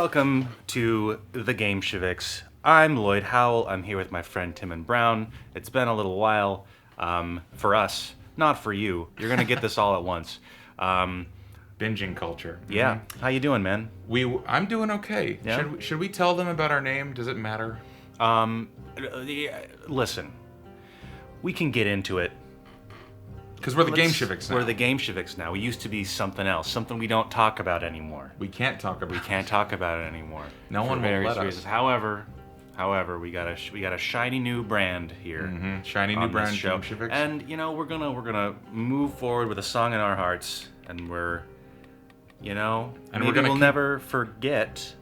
Welcome to the Gamesheviks. I'm Lloyd Howell. I'm here with my friend Tim and Brown. It's been a little while for us, not for you. You're gonna get this all at once. Binging culture. Yeah. How you doing, man? I'm doing okay. Yeah? Should we tell them about our name? Does it matter? Listen, we can get into it. Because we're the Gamesheviks now. We're the Gamesheviks now. We used to be something else, something we don't talk about anymore. We can't talk about. We can't talk about it anymore. No one will let us. However, we got a shiny new brand here. Mm-hmm. Shiny new brand, show. Gamesheviks. And we're gonna move forward with a song in our hearts, and we'll never forget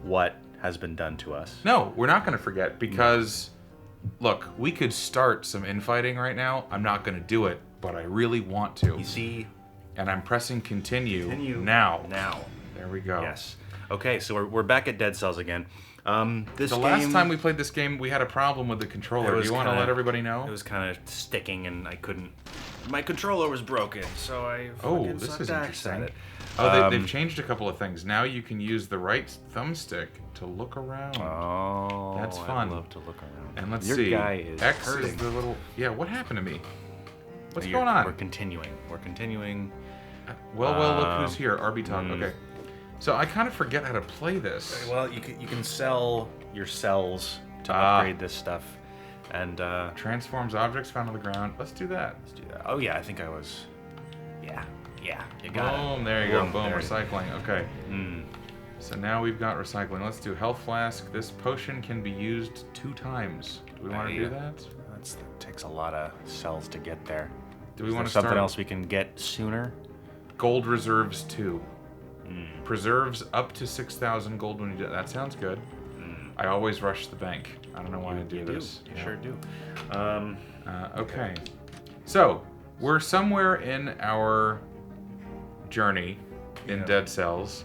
what has been done to us. No, we're not going to forget because, look, we could start some infighting right now. I'm not going to do it, but I really want to. You see? And I'm pressing continue. Now. There we go. Yes. Okay, so we're back at Dead Cells again. Last time we played this game, we had a problem with the controller. Do you want to let everybody know? It was kind of sticking, and I couldn't. My controller was broken, so I. This is interesting. They've changed a couple of things. Now you can use the right thumbstick to look around. Oh, that's fun. I love to look around. And let's Your see. Guy is X hurting. is the little. Yeah, what happened to me? What's going on? We're continuing. Well, look who's here. RB Talk. Okay. So I kind of forget how to play this. Well, you can sell your cells to upgrade this stuff, and transforms objects found on the ground. Let's do that. Oh yeah, I think I was. Yeah. You got it. Boom. There you go. Boom. Recycling. Okay. So now we've got recycling. Let's do health flask. This potion can be used 2 times. Do we want to do that? That takes a lot of cells to get there. Do we want to start something else we can get sooner? Gold reserves 2. Preserves up to 6,000 gold when you do that. That sounds good. I always rush the bank. I don't know why I do this. You sure do. Okay. So, we're somewhere in our journey in Dead Cells,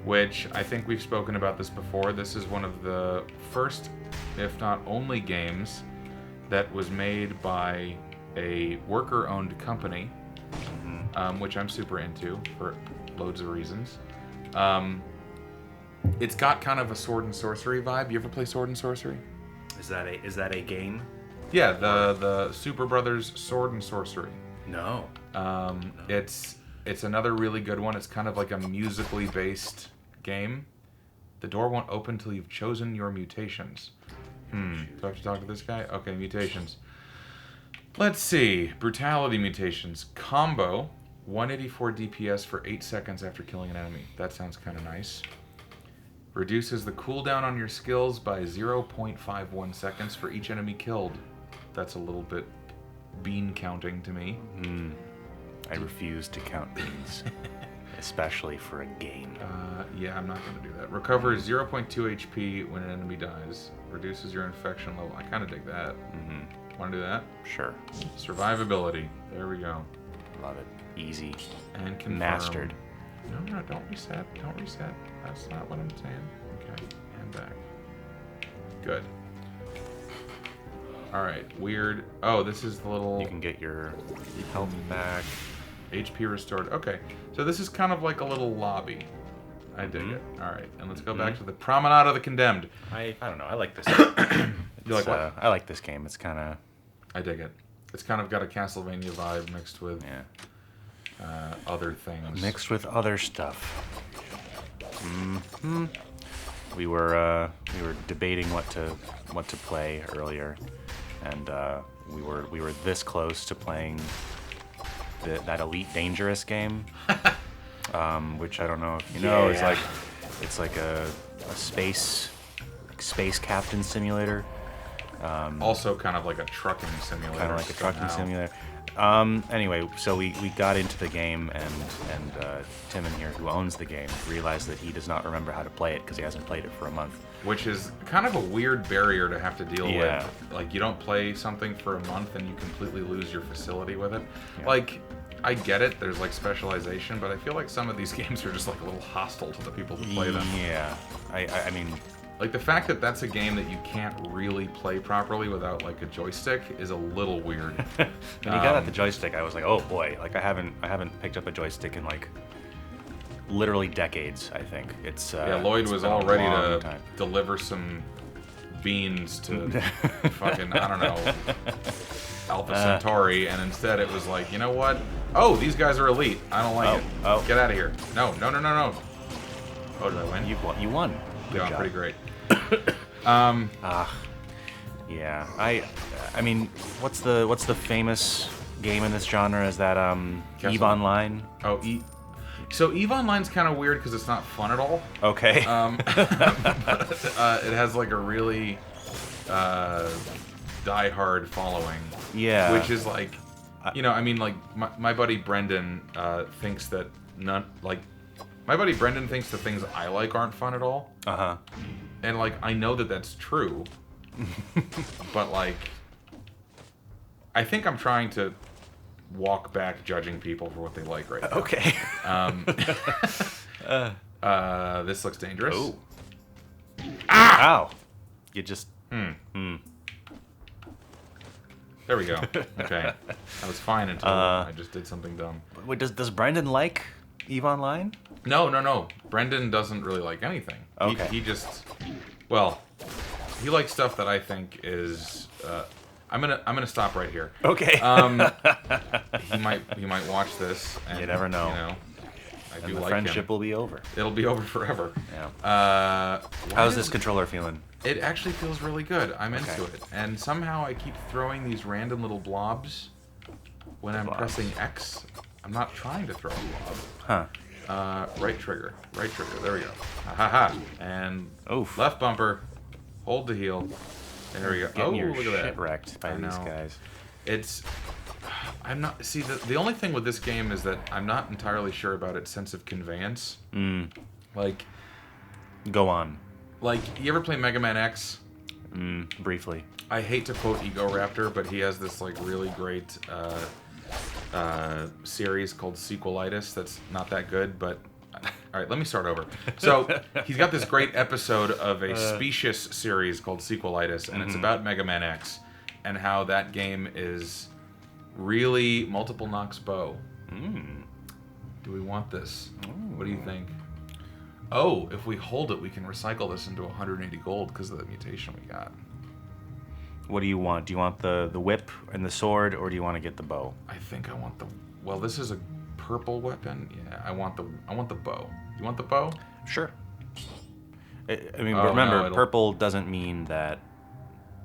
which I think we've spoken about this before. This is one of the first, if not only, games that was made by a worker-owned company, which I'm super into for loads of reasons. It's got kind of a sword and sorcery vibe. You ever play Sword and Sorcery? Is that a game? Yeah, the Super Brothers Sword and Sorcery. No. It's another really good one. It's kind of like a musically based game. The door won't open till you've chosen your mutations. Do I have to talk to this guy? Okay, mutations. Let's see. Brutality mutations. Combo. 184 DPS for 8 seconds after killing an enemy. That sounds kind of nice. Reduces the cooldown on your skills by 0.51 seconds for each enemy killed. That's a little bit bean counting to me. I refuse to count beans, especially for a game. Yeah, I'm not going to do that. Recovers 0.2 HP when an enemy dies. Reduces your infection level. I kind of dig that. Want to do that? Sure. Survivability. There we go. Love it. Easy. And confirm. Mastered. No, don't reset. Don't reset. That's not what I'm saying. Okay, and back. Good. Alright, weird. Oh, this is the little... You can get your health back. HP restored. Okay, so this is kind of like a little lobby. I dig it. Alright, and let's go back to the Promenade of the Condemned. I don't know. I like this. You like what? I like this game. It's kind of... I dig it. It's kind of got a Castlevania vibe mixed with other things. Mixed with other stuff. We were debating what to play earlier, and we were this close to playing that Elite Dangerous game, which I don't know if you know. It's like a space captain simulator. Also kind of like a trucking simulator. Kind of like a trucking simulator. Anyway, so we got into the game, and Tim in here, who owns the game, realized that he does not remember how to play it because he hasn't played it for a month. Which is kind of a weird barrier to have to deal with. Like, you don't play something for a month and you completely lose your facility with it. Yeah. Like, I get it, there's like specialization, but I feel like some of these games are just like a little hostile to the people who play them. Yeah, I mean... Like, the fact that that's a game that you can't really play properly without, like, a joystick is a little weird. When you got at the joystick, I was like, oh boy, like, I haven't picked up a joystick in, like, literally decades. I think it's. Yeah, Lloyd it's was been a all ready long to time. deliver some beans to fucking, I don't know, Alpha Centauri, and instead it was like, you know what? Oh, these guys are elite. I don't like it. Oh. Get out of here. No. Oh, did I win? You won. Good Yeah, job. pretty great. Yeah. I mean, what's the famous game in this genre? Is that EVE Online? Oh, So EVE Online's kind of weird because it's not fun at all. Okay. It has like a really die-hard following. Yeah. Which is like, you know, I mean, like my buddy Brendan thinks that my buddy Brendan thinks the things I like aren't fun at all. Uh-huh. And like I know that that's true, but like I think I'm trying to walk back judging people for what they like right now. Okay. This looks dangerous. Oh. Ow. You just. There we go. Okay. I was fine until I just did something dumb. Wait, does Brendan like EVE Online? No. Brendan doesn't really like anything. Okay. He just, well, he likes stuff that I think is. I'm gonna stop right here. Okay. He might watch this. And, You never know. You know, I and do the like friendship him. will be over. It'll be over forever. Yeah. How's this controller feeling? It actually feels really good. I'm into Okay. it. And somehow I keep throwing these random little blobs when I'm pressing X. I'm not trying to throw a blob. Huh. Right trigger. There we go. Ha ha. And Oof. left bumper. Hold the heel. There we go. Getting your look at shit that. wrecked by I these know. guys. It's. I'm not. See, the only thing with this game is that I'm not entirely sure about its sense of conveyance. Like, Go on. you ever play Mega Man X? Briefly. I hate to quote Ego Raptor, but he has this like really great series called Sequelitis that's not that good, but all right, let me start over. So he's got this great episode of a specious series called Sequelitis, and it's about Mega Man X and how that game is really multiple knocks bow. Do we want this? What do you think? Oh, if we hold it, we can recycle this into 180 gold because of the mutation we got. What do you want? Do you want the whip and the sword, or do you want to get the bow? I think I want the. Well, this is a purple weapon. Yeah, I want the bow. You want the bow? Sure. I mean, Oh, remember, no, it'll- purple doesn't mean that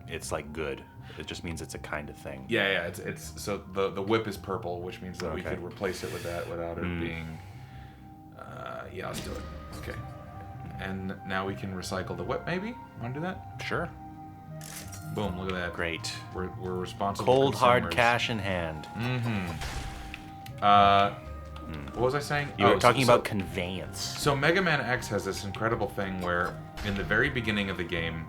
it's like good. It just means it's a kind of thing. Yeah. It's so the whip is purple, which means that we Okay. could replace it with that without it being. Yeah, let's do it. Okay. And now we can recycle the whip. Maybe want to do that? Sure. Boom! Look at that. Great. We're responsible. Cold hard consumers. cash in hand. What was I saying? You were Oh, talking so- about conveyance. So Mega Man X has this incredible thing where in the very beginning of the game,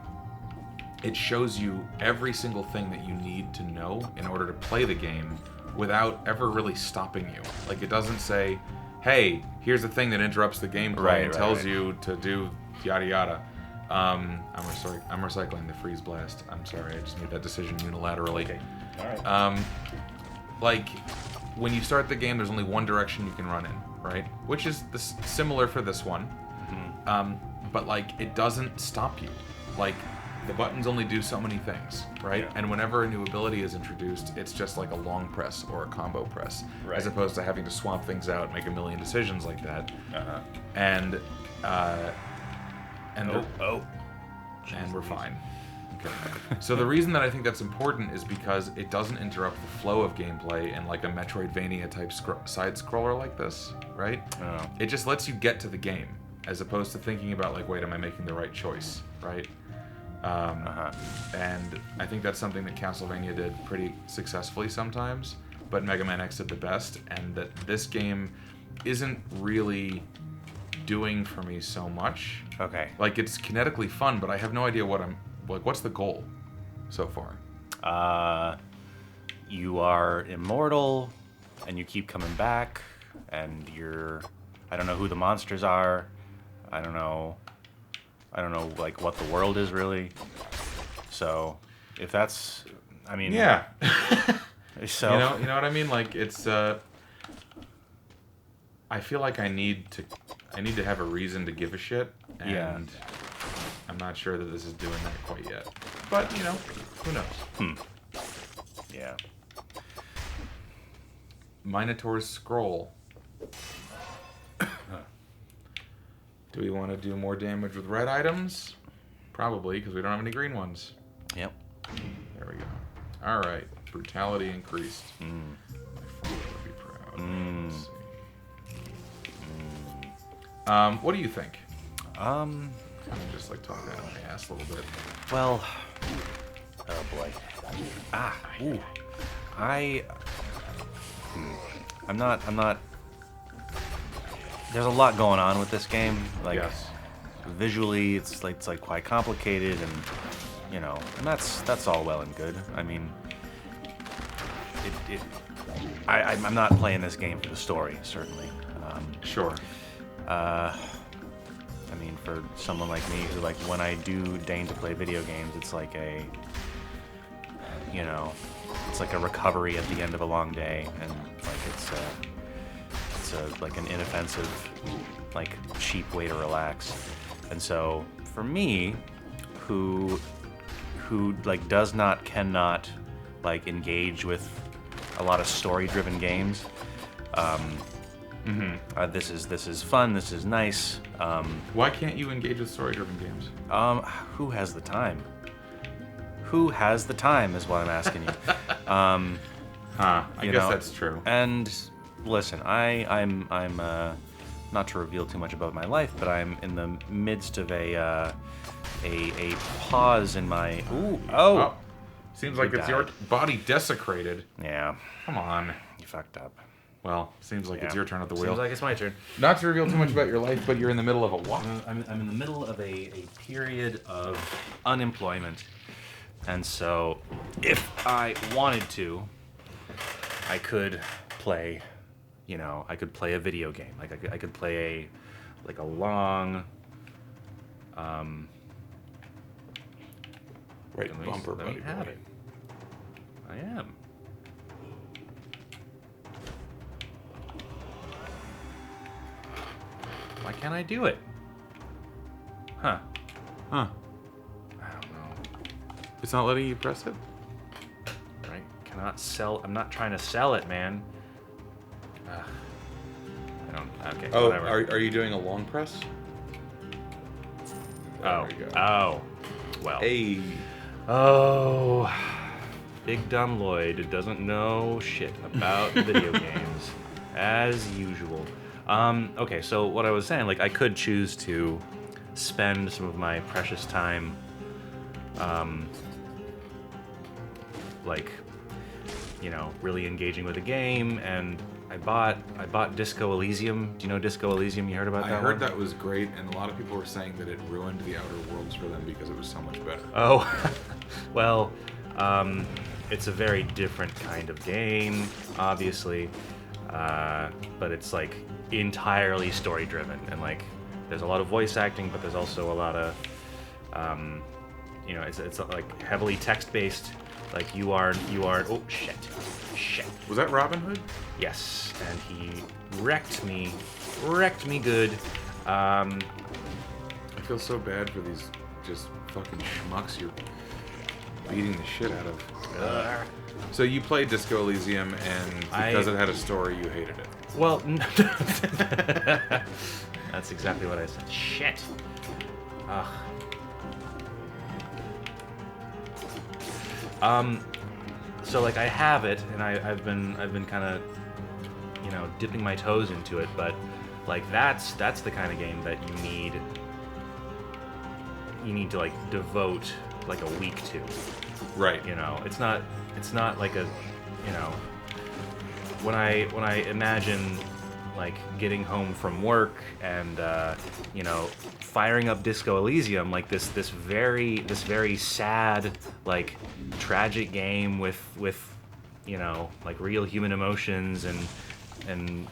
it shows you every single thing that you need to know in order to play the game without ever really stopping you. Like it doesn't say, hey, here's the thing that interrupts the gameplay and tells you to do yada yada. I'm recycling the freeze blast. I'm sorry, I just made that decision unilaterally. Okay. All right. Like when you start the game, there's only one direction you can run in, right? Which is similar for this one. But like it doesn't stop you. Like the buttons only do so many things, right? Yeah. And whenever a new ability is introduced, it's just like a long press or a combo press, Right. as opposed to having to swap things out, make a million decisions like that. And and we're fine. Okay. So the reason that I think that's important is because it doesn't interrupt the flow of gameplay in like a Metroidvania type side scroller like this, right? Oh. It just lets you get to the game as opposed to thinking about like, wait, am I making the right choice, right? And I think that's something that Castlevania did pretty successfully sometimes, but Mega Man X did the best, and that this game isn't really doing for me so much. Okay. Like it's kinetically fun, but I have no idea what's the goal so far. You are immortal, and you keep coming back, and I don't know who the monsters are. I don't know like what the world is really. So, if that's, I mean, Yeah. So You know what I mean? Like it's I feel like I need to I need to have a reason to give a shit, and Yeah. I'm not sure that this is doing that quite yet. But, you know, who knows? Yeah. Minotaur's Scroll. Do we want to do more damage with red items? Probably, because we don't have any green ones. Yep. There we go. All right. Brutality increased. My father would be proud. Let's see. What do you think? Kind of just like talking out of my ass a little bit. Well, oh boy. Ooh. I'm not. There's a lot going on with this game. Like, Yes. visually, it's like quite complicated, and you know, and that's all well and good. I mean, I'm not playing this game for the story, certainly. Sure. I mean, for someone like me who, like, when I do deign to play video games, it's like a, you know, it's like a recovery at the end of a long day, and like it's like an inoffensive, like, cheap way to relax. And so for me, who like cannot like engage with a lot of story-driven games, this is fun. This is nice. Why can't you engage with story-driven games? Who has the time? Who has the time is what I'm asking you. I You guess know, that's true. And listen, I'm not to reveal too much about my life, but I'm in the midst of a pause in my. Oh. Seems like You it's your died. body desecrated. Yeah, Come on. you fucked up. Well, seems like it's Yeah. your turn at the wheel. Seems like it's my turn. Not to reveal too much about your life, but you're in the middle of a what? I'm in the middle of a period of unemployment, and so if I wanted to, I could play, you know, I could play a video game. Like I could play a long, Right let me- bumper, let me buddy have boy. it. I am. Why can't I do it? Huh. Huh. I don't know. It's not letting you press it? Right? Cannot sell. I'm not trying to sell it, man. Ugh. I don't. Okay. Oh, whatever. are you doing a long press? Oh. There we go. Oh. Well. Hey. Oh. Big dumb Lloyd doesn't know shit about video games, as usual. Okay, so what I was saying, like, I could choose to spend some of my precious time, like, you know, really engaging with a game, and I bought Disco Elysium. Do you know Disco Elysium? You heard about I that heard one? that was great, and a lot of people were saying that it ruined the Outer Worlds for them because it was so much better. Oh, well, it's a very different kind of game, obviously, but it's like entirely story driven, and like there's a lot of voice acting, but there's also a lot of, you know, it's like heavily text based. Like you are. Oh shit. Was that Robin Hood? Yes, and he wrecked me good. I feel so bad for these just fucking schmucks you're beating the shit out of. So you played Disco Elysium, and because it had a story, you hated it. Well, that's exactly what I said. Shit. Ugh. So like I have it, and I've been kind of, you know, dipping my toes into it, but like that's the kind of game that you need to like devote like a week to. Right. You know, it's not like a, you know, when I imagine like getting home from work and you know, firing up Disco Elysium, like this very sad, like tragic game with you know, like real human emotions and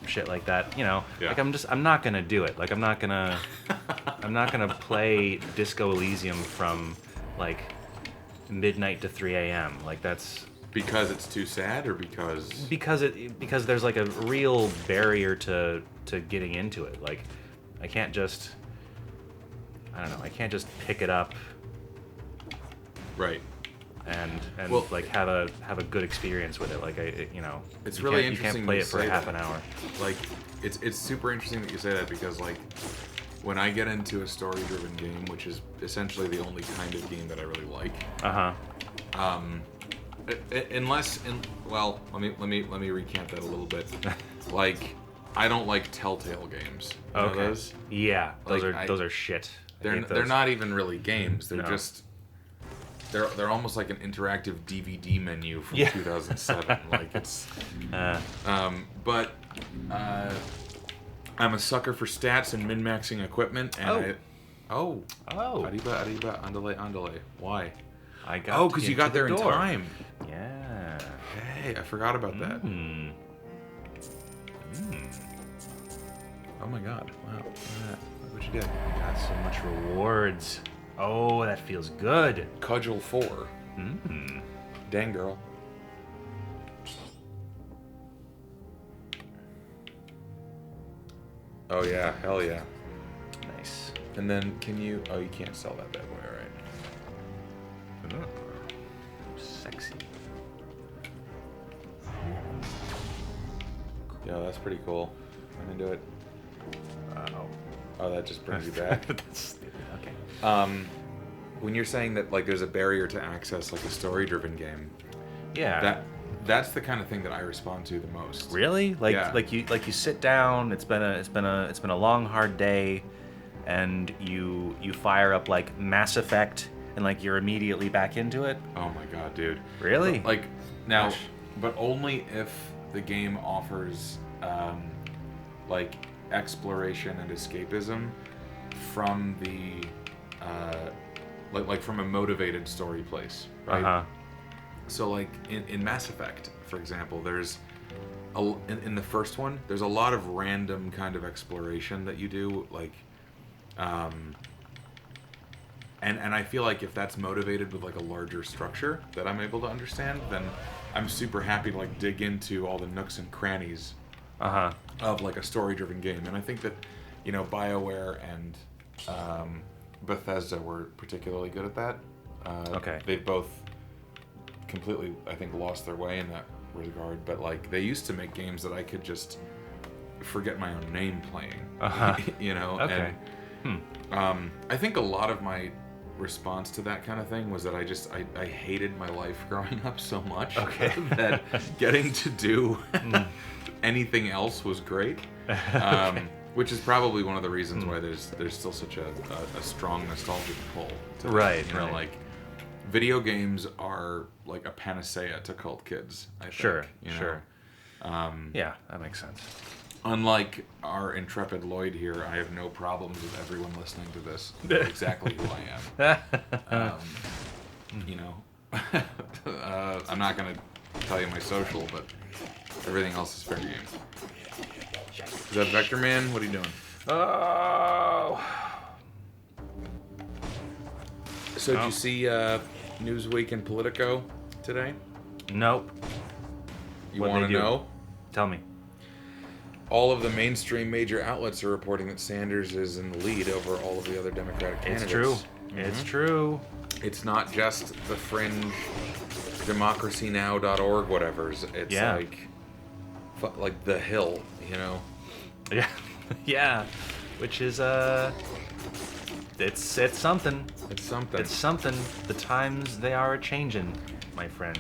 shit like that, you know. Yeah. Like I'm not gonna do it. Like I'm not gonna play Disco Elysium from like midnight to 3 a.m. Like that's Because it's too sad, or because because there's like a real barrier to getting into it. Like I can't just, I don't know, I can't just pick it up Right. and Well, like have a good experience with it. Like It's you really can't, interesting You can't play you it for say half that. an hour. Like, it's super interesting that you say that, because like when I get into a story-driven game, which is essentially the only kind of game that I really like, well, let me recant that a little bit. Like, I don't like Telltale games. You know those? Yeah, those Like, those are shit. I hate They're those. not even really games. They're No. just they're almost like an interactive DVD menu from 2007. Like, it's but I'm a sucker for stats and min-maxing equipment, and Oh. Arriba, andale. Why? I got. Because you got there in time. Yeah. Hey, I forgot about that. Oh my god! Wow, look at that. Look what you did. Got so much rewards. Oh, that feels good. Cudgel 4. Dang girl. Oh yeah, hell yeah. Nice. And then can you? Oh, you can't sell that bad boy, right? Sexy. Yeah, that's pretty cool. I'm into it. Oh. Oh, that just brings you back. That's stupid. Okay. When you're saying that like there's a barrier to access like a story-driven game, Yeah. that's the kind of thing that I respond to the most. Really? Like Yeah. like you sit down, it's been a long hard day, and you fire up like Mass Effect, and like you're immediately back into it? Oh my god, dude. Really? But, like now, Gosh. but only if the game offers like exploration and escapism from the like from a motivated story place, right? So like in Mass Effect, for example, there's in the first one, there's a lot of random kind of exploration that you do, like and I feel like if that's motivated with like a larger structure that I'm able to understand, then I'm super happy to like dig into all the nooks and crannies of like a story-driven game. And I think that, you know, BioWare and Bethesda were particularly good at that. Okay. They've both completely, I think, lost their way in that regard. But like, they used to make games that I could just forget my own name playing. You know. Okay. And, I think a lot of my response to that kind of thing was that I hated my life growing up so much that getting to do anything else was great. Which is probably one of the reasons why there's still such a strong nostalgic pull to that. Right, You know, right. like video games are like a panacea to cult kids, I think. Sure, you know? sure. Yeah, that makes sense. Unlike our intrepid Lloyd here, I have no problems with everyone listening to this. Know exactly who I am. You know, I'm not gonna tell you my social, but everything else is fair game. Is that Vector Man? What are you doing? Oh. So did you see Newsweek and Politico today? Nope. You What'd want they to do? know? Tell me. All of the mainstream major outlets are reporting that Sanders is in the lead over all of the other Democratic candidates. It's true. It's true. It's not just the fringe democracynow.org whatevers. It's like The Hill, you know? Yeah. Yeah. Which is it's something. It's something. It's something. The times they are a-changin', my friend.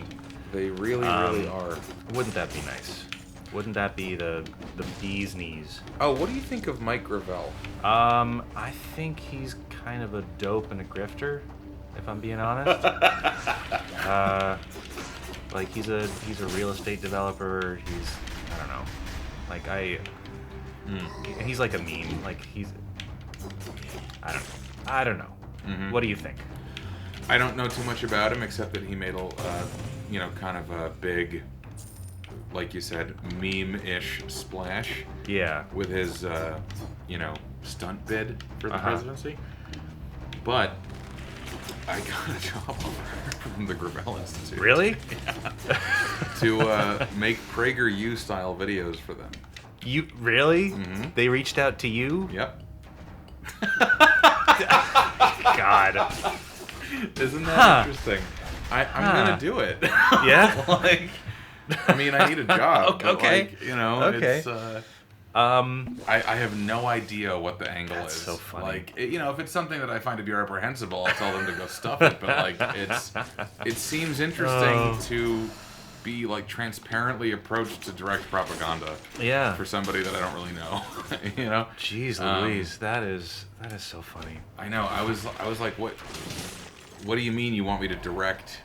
They really, really are. Wouldn't that be nice? Wouldn't that be the bee's knees? Oh, what do you think of Mike Gravel? I think he's kind of a dope and a grifter, if I'm being honest. Like he's a real estate developer. I don't know. Like he's like a meme. Like I don't know. What do you think? I don't know too much about him except that he made a, kind of a big, like you said, meme-ish splash. Yeah. With his, stunt bid for the presidency. But I got a job offer from the Gravel Institute. Really? To make PragerU style videos for them. You really? Mm-hmm. They reached out to you? Yep. God. Isn't that interesting? I'm gonna do it. Yeah? Like, I mean, I need a job. Okay. But like, you know, Okay. it's. I have no idea what the angle That's is. so funny. Like, you know, if it's something that I find to be reprehensible, I'll tell them to go stuff it. But like, it seems interesting to be like transparently approached to direct propaganda. Yeah. For somebody that I don't really know. You know. Jeez Louise, that is so funny. I know. I was like, what? What do you mean you want me to direct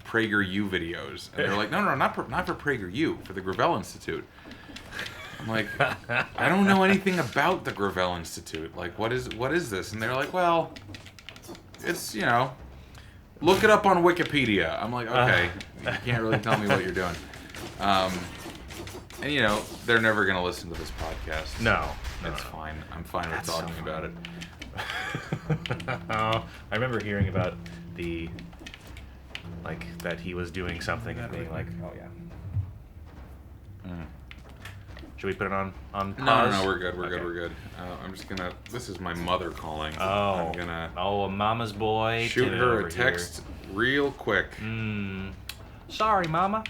PragerU videos? And they're like, no, not for PragerU, for the Gravel Institute. I'm like, I don't know anything about the Gravel Institute. Like, what is this? And they're like, well, it's, you know, look it up on Wikipedia. I'm like, okay, you can't really tell me what you're doing. And, you know, they're never going to listen to this podcast. No. It's fine. I'm fine with talking about it. I remember hearing about that he was doing something and being like, oh yeah. Should we put it on pause? No, we're good. We're good. I'm just gonna. This is my mother calling. Oh. I'm gonna. Oh, a mama's boy. Shoot Timmy her over a text real quick. Here. Sorry, mama.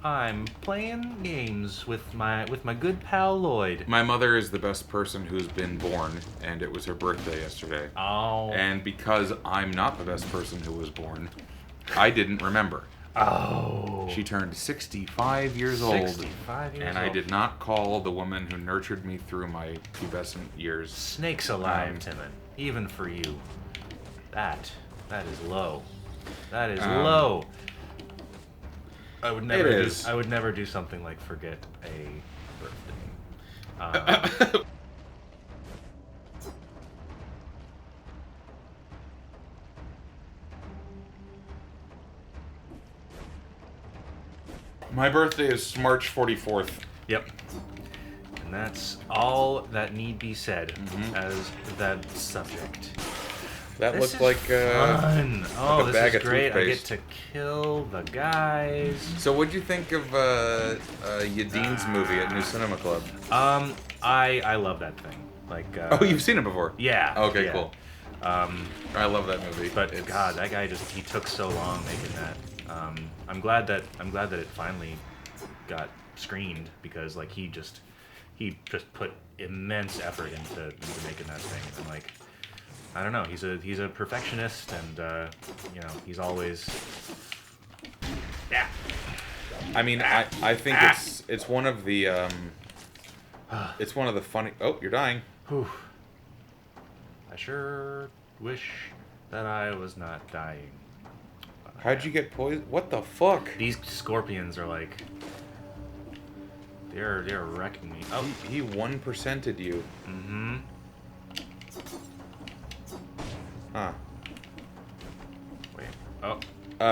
I'm playing games with my good pal Lloyd. My mother is the best person who's been born, and it was her birthday yesterday. Oh. And because I'm not the best person who was born, I didn't remember. Oh. She turned 65 years old. 65 years and old. I did not call the woman who nurtured me through my pubescent years. Snakes alive, Timon. Even for you. That is low. That is low. I would never do something like forget a birthday. My birthday is March 44th. Yep. And that's all that need be said as that subject. That This looked like fun. Oh, a this bag is of great. toothpaste. I get to kill the guys. So what'd you think of Yadin's movie at New Cinema Club? I love that thing. Like Oh, you've seen it before? Yeah. Okay, yeah. cool. I love that movie. But God, that guy he took so long making that. I'm glad that it finally got screened because like he just put immense effort into making that thing. And like I don't know, he's a perfectionist and you know, he's always I mean, I think it's one of the it's one of the funny. Oh, you're dying. Whew. I sure wish that I was not dying. How'd you get poisoned? What the fuck? These scorpions are like they're wrecking me. Oh, He 1%ed you. mm-hmm. Huh. Wait. Oh.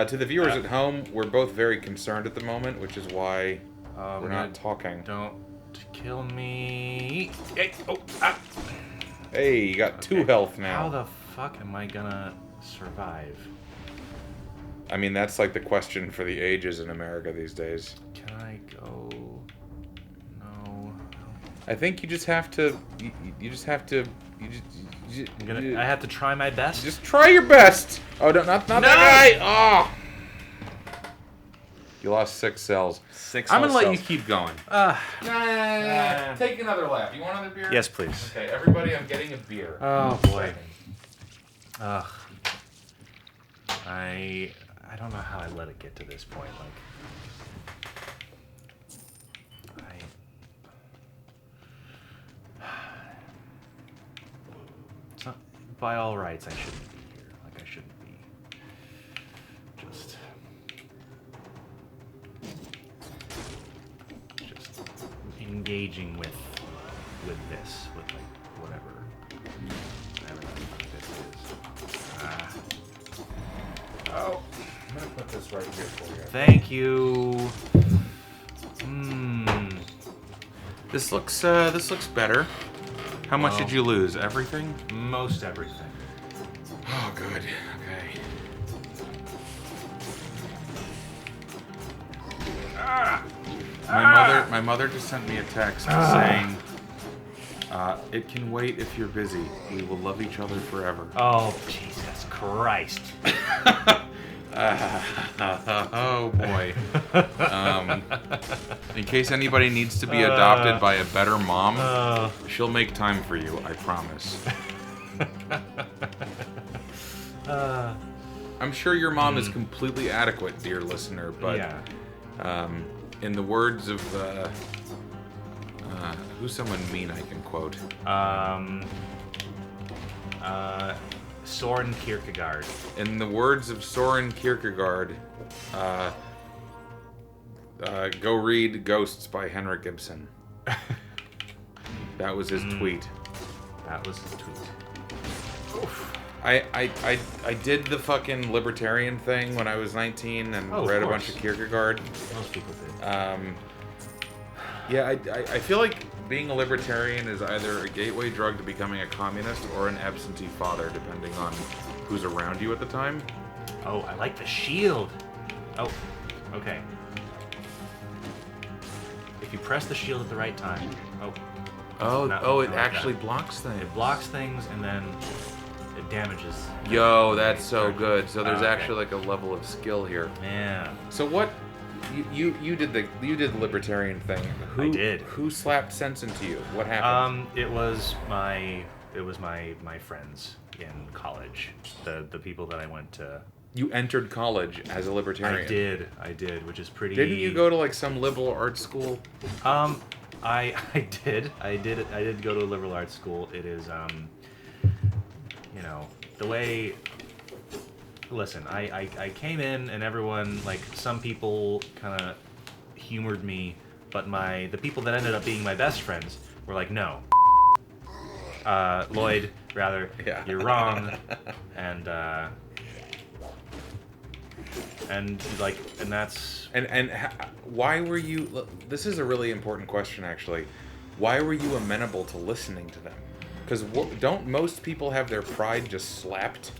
To the viewers at home, we're both very concerned at the moment, which is why we're not talking. Don't kill me. Hey. Oh. Ah. Hey, you got 2 health now. How the fuck am I gonna survive? I mean, that's like the question for the ages in America these days. Can I go? No. I think you just have to. You just have to. I have to try my best. Just try your best. Oh, not that guy. Oh. You lost 6 cells. 6 I'm gonna let cells. you keep going. Take another lap. You want another beer? Yes, please. Okay, everybody, I'm getting a beer. Oh boy. Ugh. I don't know how I let it get to this point. It's not, by all rights, I shouldn't be here. Like I shouldn't be. Just engaging with this, with like whatever the fuck this is. Oh, I'm gonna put this right here for you. Thank you. This looks better. How much did you lose? Everything? Most everything. Oh, good. Okay. My mother just sent me a text saying, It can wait if you're busy. We will love each other forever. Oh, Jesus Christ. Oh boy. In case anybody needs to be adopted by a better mom, she'll make time for you, I promise. I'm sure your mom is completely adequate, dear listener, but in the words of who's someone mean I can quote? Soren Kierkegaard. In the words of Soren Kierkegaard, go read Ghosts by Henrik Ibsen. That was his tweet. That was his tweet. Oof. I did the fucking libertarian thing when I was 19 and read a bunch of Kierkegaard. Most people did. Yeah, I feel like being a libertarian is either a gateway drug to becoming a communist or an absentee father, depending on who's around you at the time. Oh, I like the shield. Oh, okay. If you press the shield at the right time. It actually blocks things. It blocks things and then it damages. Yo, that's so good. So there's actually like a level of skill here. Yeah. So what? You did the libertarian thing. I did. Who slapped sense into you? What happened? It was my friends in college. The people that I went to. You entered college as a libertarian. I did, which is pretty. Didn't you go to like some liberal arts school? I did go to a liberal arts school. It is the way. Listen, I came in and everyone, like, some people kind of humored me, but the people that ended up being my best friends were like, no, Lloyd, rather, you're wrong, and that's... And why were you... This is a really important question, actually. Why were you amenable to listening to them? Because don't most people have their pride just slapped?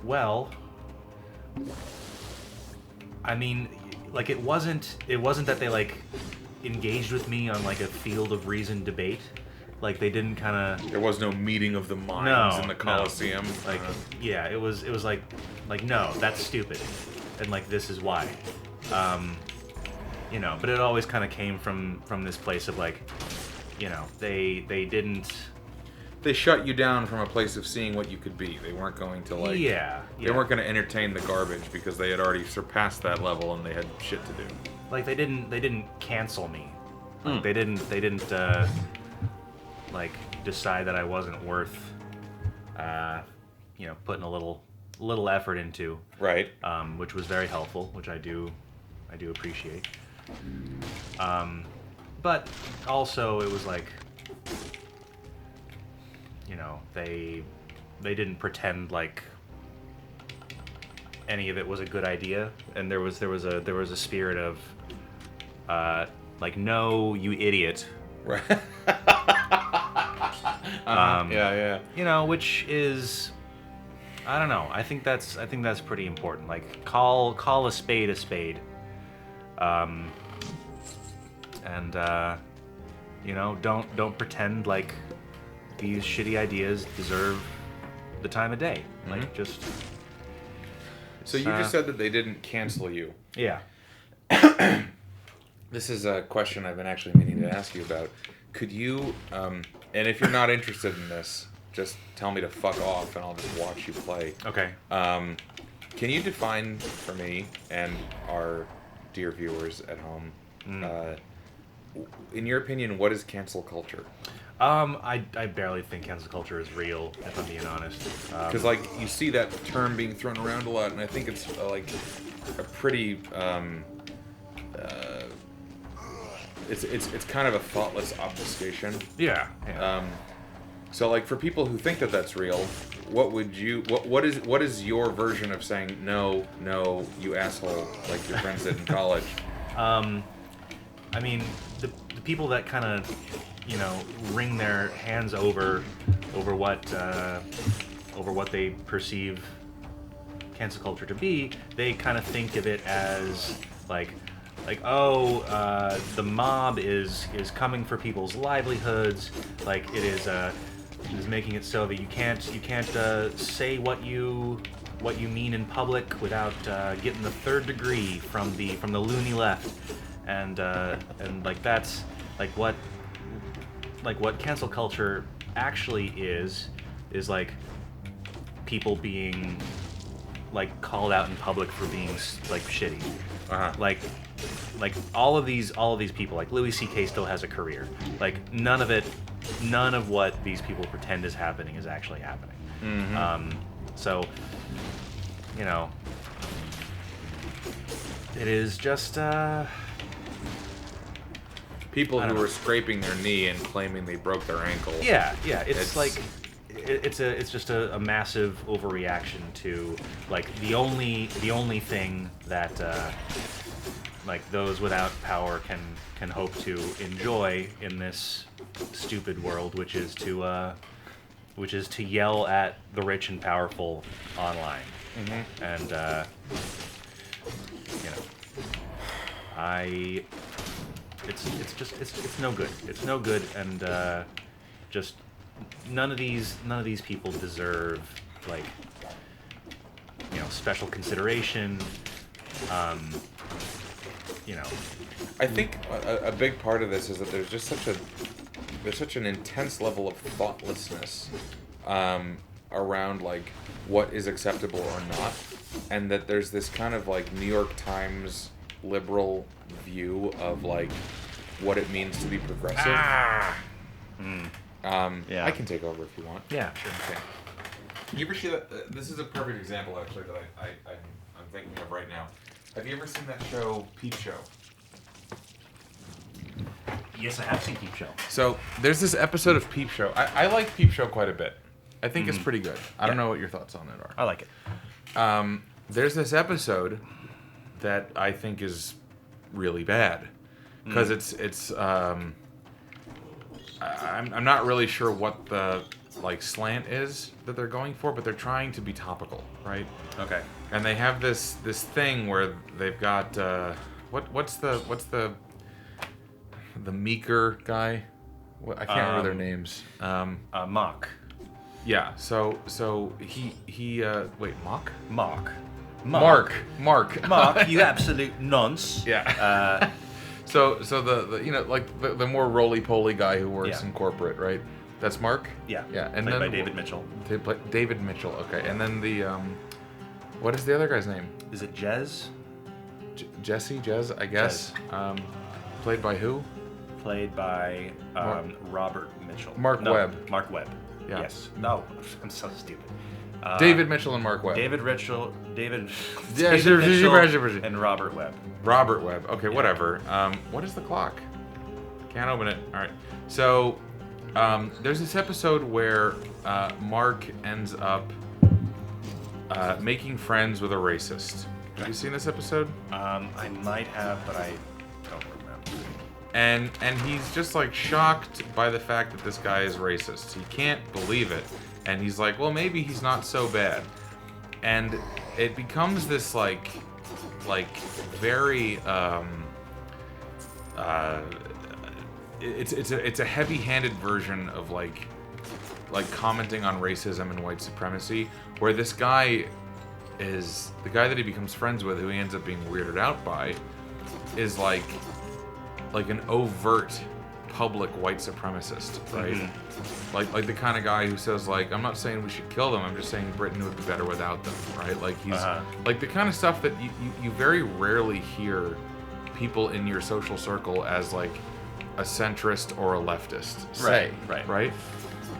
Well, I mean, like, it wasn't that they, like, engaged with me on, like, a field of reason debate. Like, they didn't kind of... There was no meeting of the minds in the Coliseum. No. Like, yeah, it was like, no, that's stupid. And, like, this is why. But it always kind of came from this place of, like, they didn't... They shut you down from a place of seeing what you could be. They weren't going to, like... Yeah. They weren't going to entertain the garbage because they had already surpassed that level and they had shit to do. Like, they didn't cancel me. Like, they didn't like, decide that I wasn't worth putting a little effort into. Right. Which was very helpful, which I do appreciate. But also it was like, they didn't pretend like any of it was a good idea, and there was a spirit of like, no, you idiot. Right. Which is, I don't know. I think that's pretty important. Like, call a spade a spade. Don't pretend like these shitty ideas deserve the time of day. Like, just... So you just said that they didn't cancel you. Yeah. This is a question I've been actually meaning to ask you about. Could you, and if you're not interested in this, just tell me to fuck off and I'll just watch you play. Okay. Can you define for me and our dear viewers at home, in your opinion, what is cancel culture? I barely think cancel culture is real, if I'm being honest. Because, like, you see that term being thrown around a lot, and I think it's, like, a pretty, it's kind of a thoughtless obfuscation. Yeah. So, like, for people who think that that's real, what is your version of saying, no, you asshole, like your friends did in college? I mean, the people that kind of, wring their hands over what they perceive cancel culture to be, they kind of think of it as like, the mob is coming for people's livelihoods. Like it is making it so that you can't say what you mean in public without getting the third degree from the loony left, and like that's what cancel culture actually is like people being like called out in public for being like shitty. Like all of these people, like Louis C.K. still has a career. Like none of what these people pretend is happening is actually happening. So, you know, it is just People I don't who know. were scraping their knee and claiming they broke their ankle. yeah. It's just a massive overreaction to like the only thing that like those without power can hope to enjoy in this stupid world, which is to yell at the rich and powerful online. And you know, it's no good. It's no good, and just none of these people deserve like special consideration. You know, I think a big part of this is that there's just such an intense level of thoughtlessness around like what is acceptable or not, and that there's this kind of like New York Times liberal view of like what it means to be progressive. Yeah. I can take over if you want. yeah, sure. Okay. You ever see that? This is a perfect example, actually, that I'm thinking of right now. Have you ever seen that show, Peep Show? Yes, I have seen Peep Show. So there's this episode of Peep Show. I like Peep Show quite a bit. I think it's pretty good. I don't know what your thoughts on it are. I like it. There's this episode that I think is really bad because I'm not really sure what the like slant is that they're going for, but they're trying to be topical, right? Okay. And they have this thing where they've got what's the meeker guy? I can't remember their names. Mock. Yeah. So he wait, Mock? Mark. Mark. Mark, you absolute nonce. Yeah. So the you know like the more roly-poly guy who works Yeah. in corporate, right? That's Mark. Yeah. Yeah. And Played then by David Mitchell. David Mitchell. Okay. And then the what is the other guy's name? Is it Jez? Jez, I guess. Played by who? Played by Robert Mitchell. Mark No, Webb. Mark Webb. Yeah. Yes. No, I'm so stupid. David Mitchell and Mark Webb. David Mitchell. David Yeah, Mitchell and Robert Webb. Robert Webb. Okay, whatever. What is the clock? Can't open it. All right. So there's this episode where Mark ends up making friends with a racist. Have you seen this episode? I might have, but I don't remember. And he's just like shocked by the fact that this guy is racist. He can't believe it. And he's like, well, maybe he's not so bad. And it becomes this like very it's a heavy-handed version of like commenting on racism and white supremacy, where this guy is the guy that he becomes friends with, who he ends up being weirded out by, is like an overt public white supremacist, right? Like the kind of guy who says like, I'm not saying we should kill them, I'm just saying Britain would be better without them, right? Like he's like the kind of stuff that you very rarely hear people in your social circle as like a centrist or a leftist say, right?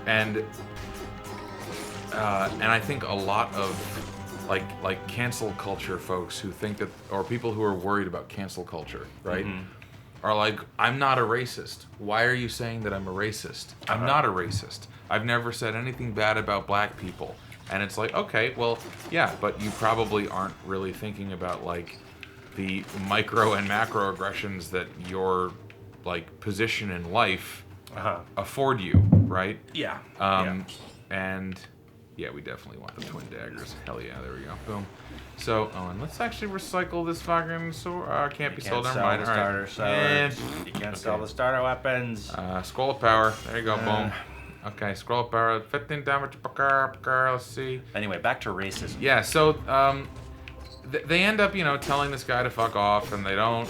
And I think a lot of like cancel culture folks who think that, or people who are worried about cancel culture, right? Are like, I'm not a racist. Why are you saying that I'm a racist? I'm not a racist. I've never said anything bad about black people. And it's like, okay, well, yeah, but you probably aren't really thinking about like the micro and macro aggressions that your like position in life afford you, right? Yeah. And Yeah, we definitely want the twin daggers. Hell yeah, there we go. Boom. So, oh, and let's actually recycle this fucking sword. Can't be sold. Never mind. The All right. starter sword. You can't sell the starter weapons. Scroll of power. There you go. Boom. Okay, scroll of power. 15 damage per car. Let's see. Anyway, back to racism. Yeah, so they end up, telling this guy to fuck off, and they don't,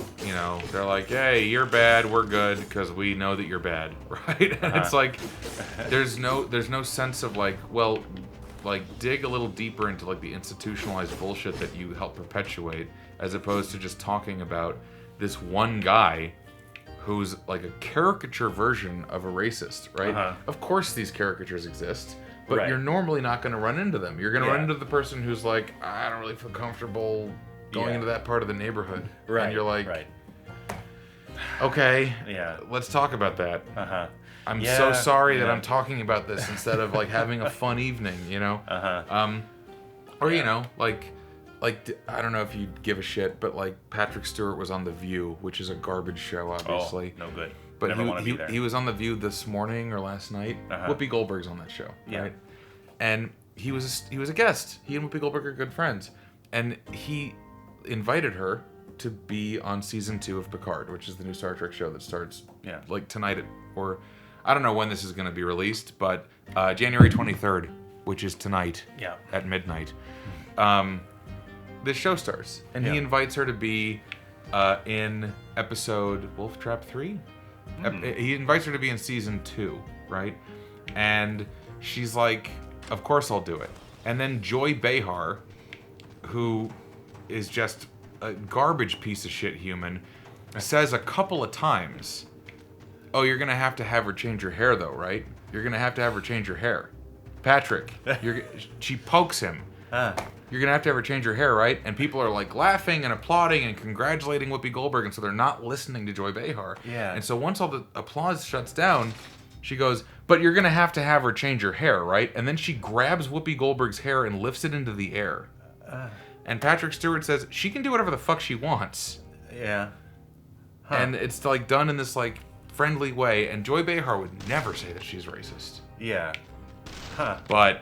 they're like, hey, you're bad, we're good, because we know that you're bad, right? And it's like, there's no sense of like, well, like dig a little deeper into like the institutionalized bullshit that you help perpetuate, as opposed to just talking about this one guy who's like a caricature version of a racist, right? Of course these caricatures exist. But you're normally not going to run into them. You're going to run into the person who's like, I don't really feel comfortable going into that part of the neighborhood. Right. And you're like, okay, let's talk about that. I'm so sorry that I'm talking about this instead of like having a fun evening, Or, like I don't know if you give a shit, but like Patrick Stewart was on The View, which is a garbage show, obviously. Oh, no good. But he was on The View this morning or last night. Whoopi Goldberg's on that show, right? And he was a guest. He and Whoopi Goldberg are good friends. And he invited her to be on season 2 of Picard, which is the new Star Trek show that starts like tonight, or I don't know when this is going to be released, but January 23rd, which is tonight at midnight. This show starts, and he invites her to be in episode Wolf Trap 3. He invites her to be in season 2, right? And she's like, of course I'll do it. And then Joy Behar, who is just a garbage piece of shit human, says a couple of times, oh, you're going to have her change your hair though, right? You're going to have her change your hair. Patrick, she pokes him. You're going to have her change your hair, right? And people are like laughing and applauding and congratulating Whoopi Goldberg, and so they're not listening to Joy Behar. Yeah. And so once all the applause shuts down, she goes, but you're going to have her change your hair, right? And then she grabs Whoopi Goldberg's hair and lifts it into the air. And Patrick Stewart says, she can do whatever the fuck she wants. Yeah. And it's like done in this like friendly way, and Joy Behar would never say that she's racist. Yeah. But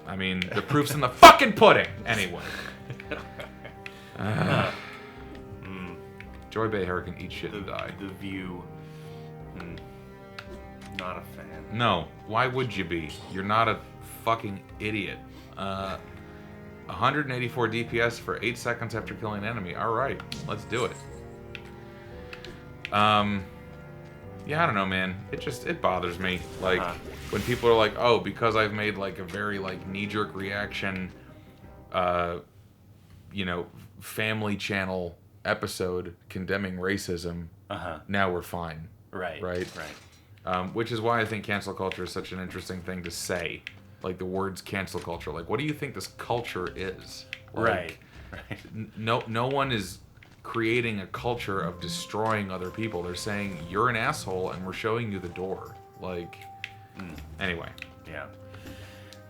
I mean, the proof's in the fucking pudding. Anyway. Joy Behar can eat shit and die. The View. Not a fan. No. Why would you be? You're not a fucking idiot. 184 DPS for 8 seconds after killing an enemy. Alright, let's do it. Yeah, I don't know, man. It bothers me. Like, when people are like, oh, because I've made, like, a very, like, knee-jerk reaction, Family Channel episode condemning racism, now we're fine. Right. Which is why I think cancel culture is such an interesting thing to say. Like, the words cancel culture. Like, what do you think this culture is? Like, no one is creating a culture of destroying other people. They're saying you're an asshole and we're showing you the door. Like, anyway. Yeah.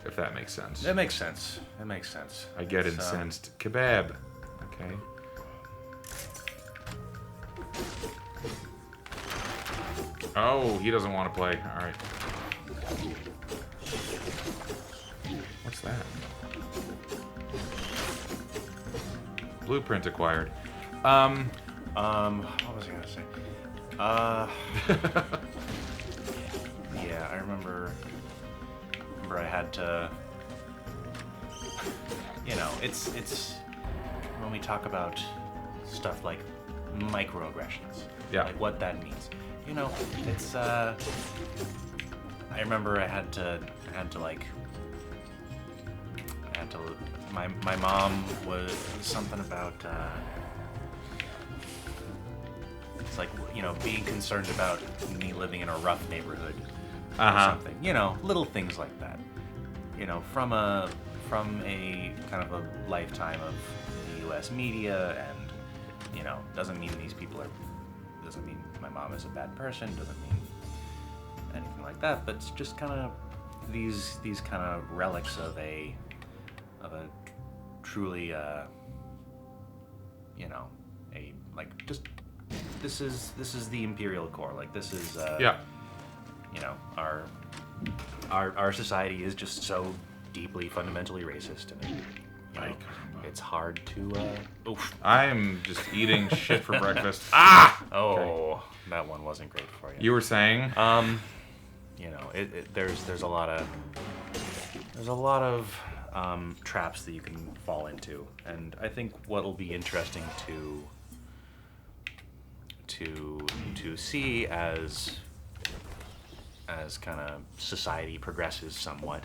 If that makes sense. That makes sense. I get incensed. Kebab. Okay. Oh, he doesn't want to play. All right. What's that? Blueprint acquired. What was I gonna say? Yeah, I remember I had to, it's when we talk about stuff like microaggressions, like what that means. It's I remember my mom was something about it's like, being concerned about me living in a rough neighborhood or something. Little things like that. From a kind of a lifetime of the U.S. media, and doesn't mean doesn't mean my mom is a bad person, doesn't mean anything like that, but it's just kind of these kind of relics of a truly this is the Imperial core. Like, this is our society is just so deeply, fundamentally racist, and it's hard to. Oof. I'm just eating shit for breakfast. Ah! Oh, Okay. that one wasn't great for you. You were saying? There's a lot of traps that you can fall into, and I think what'll be interesting to see as kind of society progresses somewhat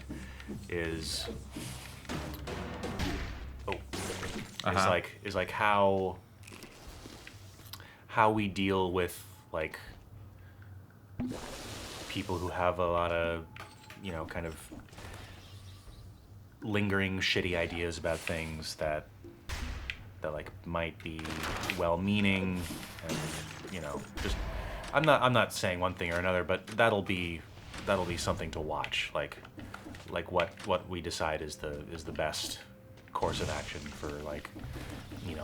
is is like how we deal with like people who have a lot of kind of lingering shitty ideas about things that like might be well-meaning, and just I'm not saying one thing or another, but that'll be something to watch, like what we decide is the best course of action for like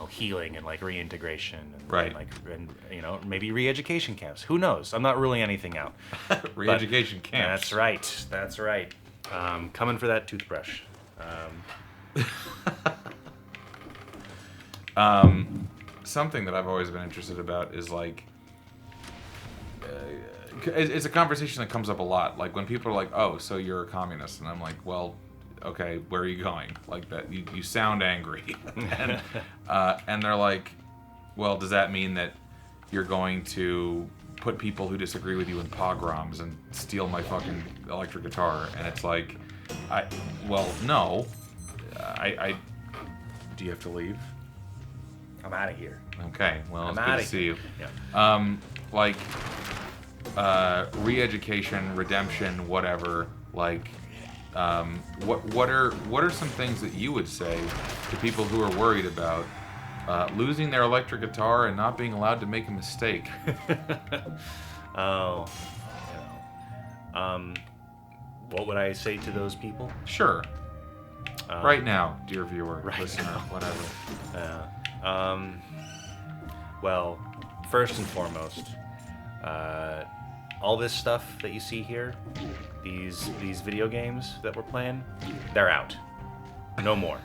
healing and like reintegration and, right, and maybe re-education camps. Who knows? I'm not ruling anything out. Re-education camps. That's right. Coming for that toothbrush. Something that I've always been interested about is like it's a conversation that comes up a lot. Like when people are like, "Oh, so you're a communist," and I'm like, "Well, okay, where are you going?" Like that, you sound angry, and they're like, "Well, does that mean that you're going to put people who disagree with you in pogroms and steal my fucking electric guitar?" And it's like, no. Do you have to leave? I'm out of here. Okay, well, it's I'm good to outta see you. Yeah. Re-education, redemption, whatever. Like, what are some things that you would say to people who are worried about losing their electric guitar and not being allowed to make a mistake? What would I say to those people? Sure. Right now, dear viewer, right listener, now. whatever. Well, first and foremost, all this stuff that you see here, these video games that we're playing, they're out. No more.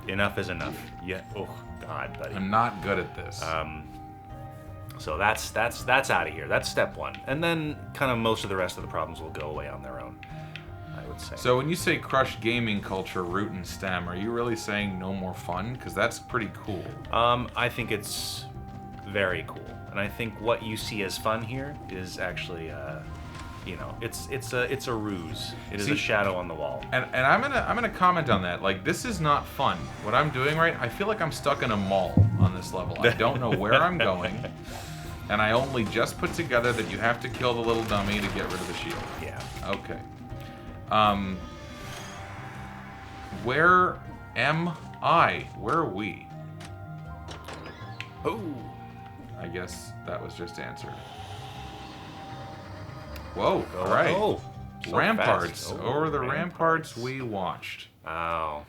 Enough is enough. Yeah. Oh God, buddy. I'm not good at this. So that's out of here. That's step one, and then kind of most of the rest of the problems will go away on their own, I would say. So when you say crush gaming culture, root and stem, are you really saying no more fun? Because that's pretty cool. I think it's very cool, and I think what you see as fun here is actually, it's a ruse. It is a shadow on the wall. And I'm gonna comment on that. Like, this is not fun. What I'm doing I feel like I'm stuck in a mall on this level. I don't know where I'm going, and I only just put together that you have to kill the little dummy to get rid of the shield. Yeah. Okay. Where am I? Where are we? Oh. I guess that was just answered. Whoa, all right. Oh, so ramparts. fast. Over the ramparts we watched. Wow.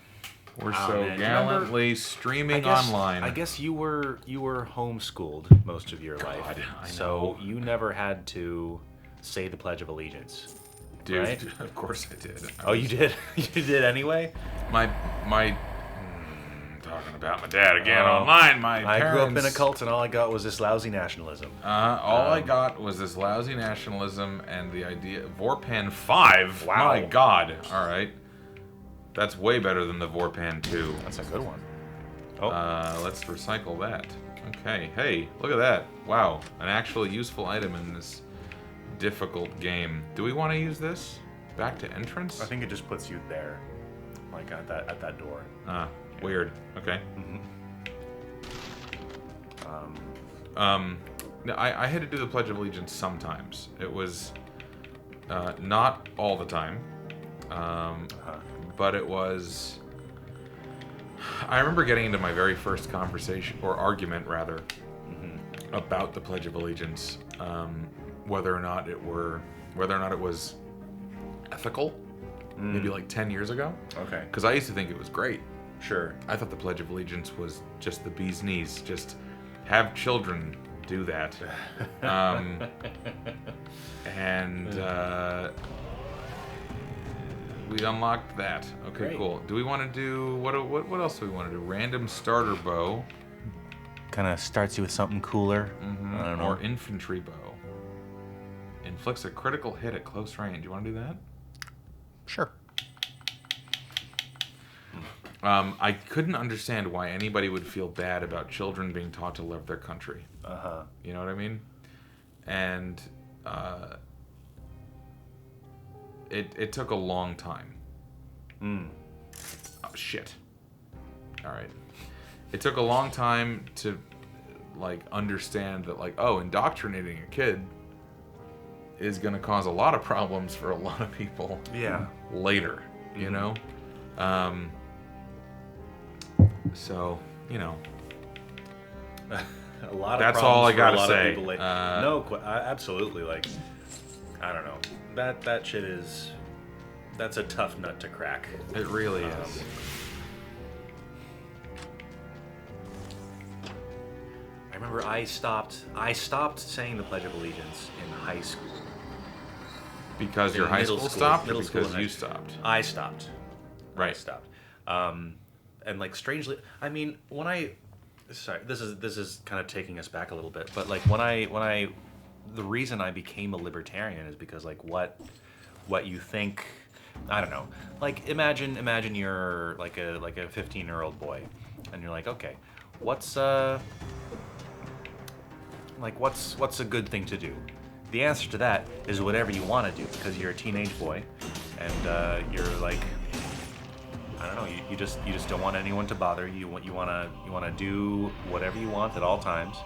We're Oh, so man. gallantly streaming online. I guess you were homeschooled most of your life. I so know. you never had to say the Pledge of Allegiance. Dude, right? of course I did. Oh, you did? You did anyway? Talking about my dad again online. I grew up in a cult, and all I got was this lousy nationalism. All I got was this lousy nationalism and the idea. Vorpan 5. Wow. My God. All right. That's way better than the Vorpan 2. That's a good one. Oh. Let's recycle that. Okay. Hey, look at that. Wow. An actually useful item in this difficult game. Do we want to use this? Back to entrance? I think it just puts you there, like at that door. Weird. Okay. I had to do the Pledge of Allegiance sometimes. It was not all the time, but it was. I remember getting into my very first conversation or argument, rather, about the Pledge of Allegiance, whether or not it was ethical. Maybe like 10 years ago. Okay. Because I used to think it was great. Sure. I thought the Pledge of Allegiance was just the bee's knees. Just have children do that. we unlocked that. Okay, Great. cool. Do we want to do what else do we want to do? Random starter bow. Kind of starts you with something cooler. I don't know. Or infantry bow. Inflicts a critical hit at close range. You want to do that? Sure. I couldn't understand why anybody would feel bad about children being taught to love their country. You know what I mean? And it took a long time. Oh, shit. All right. It took a long time to like understand that, like, oh, indoctrinating a kid is going to cause a lot of problems for a lot of people. Yeah. Later, you know. So, you know. A lot of That's problems all I for gotta a lot say. Of people absolutely. Like, I don't know. That shit is. That's a tough nut to crack. It really is. I remember I stopped saying the Pledge of Allegiance in high school. Because your In high middle school school- stopped, or middle school because and you high- stopped? I stopped. Right. I stopped. And like strangely, I mean, when I, sorry, this is kind of taking us back a little bit, but like when I, the reason I became a libertarian is because like what you think, I don't know, like imagine you're like a 15-year-old boy, and you're like, okay, what's a good thing to do? The answer to that is whatever you want to do, because you're a teenage boy, and you're like, I don't know, you just don't want anyone to bother you. You want to do whatever you want at all times.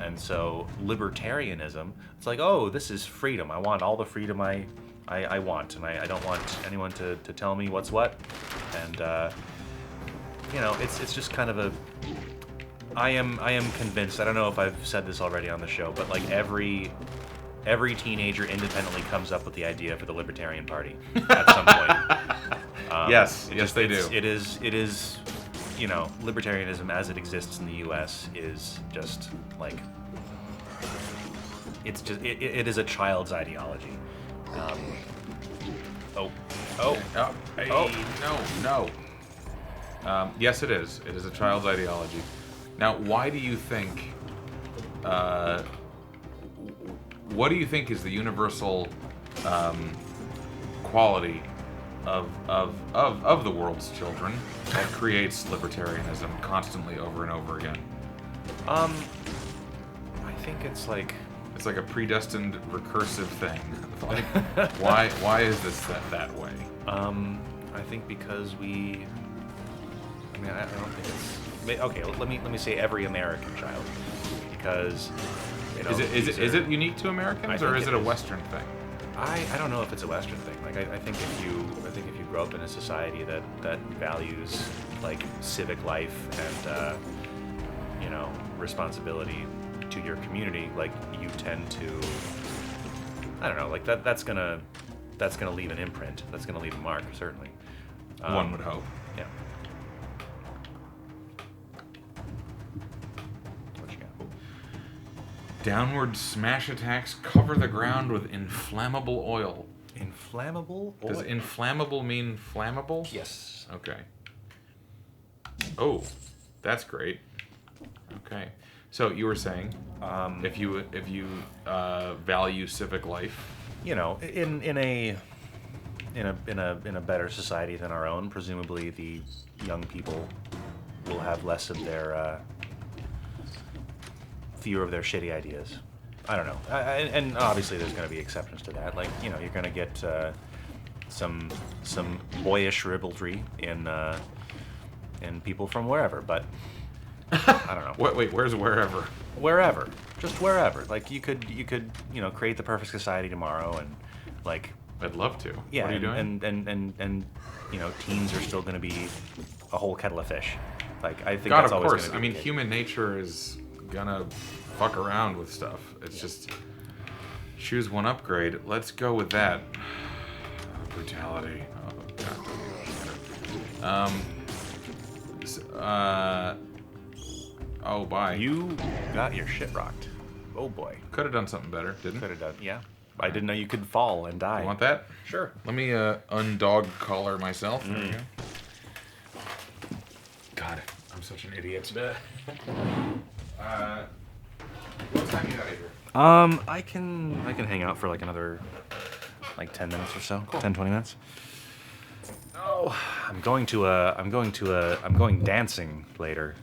And so libertarianism, it's like, oh, this is freedom. I want all the freedom I want, and I don't want anyone to tell me what's what. And you know, it's just kind of a. I am convinced. I don't know if I've said this already on the show, but like every teenager independently comes up with the idea for the Libertarian Party at some point. Yes, they do. It is, you know, libertarianism as it exists in the U.S. is just like, it's just it is a child's ideology. Yes, it is. It is a child's ideology. Now, why do you think? What do you think is the universal quality of the world's children that creates libertarianism constantly over and over again? I think it's like a predestined recursive thing. Like, why is this that way? I think because we. I mean, I don't think it's. Okay, let me say every American child, because. You know, Is it unique to Americans, or is it a Western thing? I don't know if it's a Western thing. Like I think if you grow up in a society that values like civic life and you know, responsibility to your community, like you tend to, I don't know, like that's gonna leave an imprint. That's gonna leave a mark, certainly. One would hope. Yeah. What you got? Downward smash attacks cover the ground with inflammable oil. Inflammable oil? Does inflammable mean flammable? Yes. Okay. Oh, that's great. Okay. So you were saying, if you value civic life, you know, in a better society than our own, presumably the young people will have less of their fear of their shitty ideas. I don't know, and obviously there's going to be exceptions to that. Like, you know, you're going to get some boyish ribaldry in people from wherever, but I don't know. Wait, where's wherever? Wherever, just wherever. Like you could you know, create the perfect society tomorrow, and like. I'd love to. Yeah, what are you doing? And you know, teens are still going to be a whole kettle of fish. Like I think God, that's of always course. going to be. I mean, human nature is gonna fuck around with stuff. It's just choose one upgrade. Let's go with that. Brutality. Oh God. Oh, bye. You got your shit rocked. Oh boy. Could have done something better, didn't? Could have done. Yeah. I didn't know you could fall and die. You want that? Sure. Let me undog collar myself. There you go. God, I'm such an idiot. What time you got here? I can hang out for like another 10 minutes or so. Cool. 10, 20 minutes. Oh, I'm going dancing later.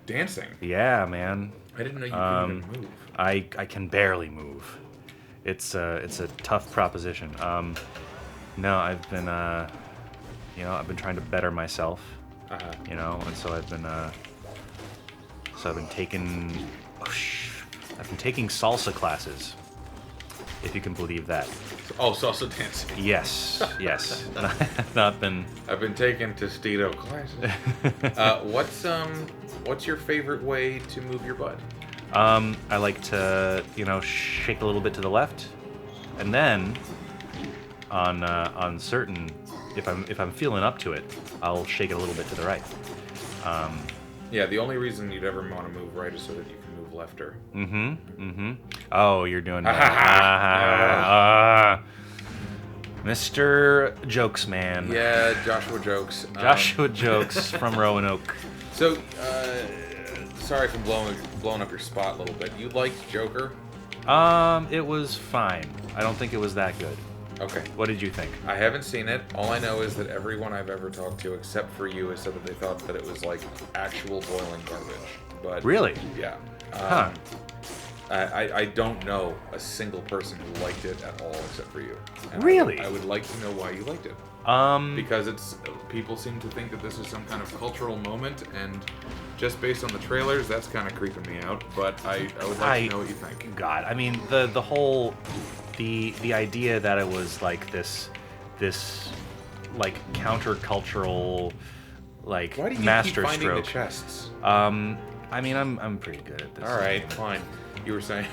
Dancing? Yeah, man. I didn't know you couldn't even move. I can barely move. It's a tough proposition. No, I've been I've been trying to better myself. And so I've been taking salsa classes, if you can believe that. Oh, salsa dancing. Yes. Not been. I've been taking Tostito classes. What's your favorite way to move your butt? I like to, shake a little bit to the left, and then on certain, if I'm feeling up to it, I'll shake it a little bit to the right. Yeah, the only reason you'd ever want to move right is so that you can move lefter. Oh, you're doing Mr. Jokes Man. Yeah, Joshua Jokes. Joshua Jokes from Roanoke. So, sorry for blowing up your spot a little bit. You liked Joker? It was fine. I don't think it was that good. Okay. What did you think? I haven't seen it. All I know is that everyone I've ever talked to, except for you, has said that they thought that it was like actual boiling garbage. But really? Yeah. Huh. I don't know a single person who liked it at all except for you. And really? I would like to know why you liked it. Because people seem to think that this is some kind of cultural moment, and just based on the trailers, that's kind of creeping me out. But I would like to know what you think. God, I mean the whole the idea that it was like this like countercultural like Why do you master keep finding stroke. the chests? I mean I'm pretty good at this. All right, fine. You were saying.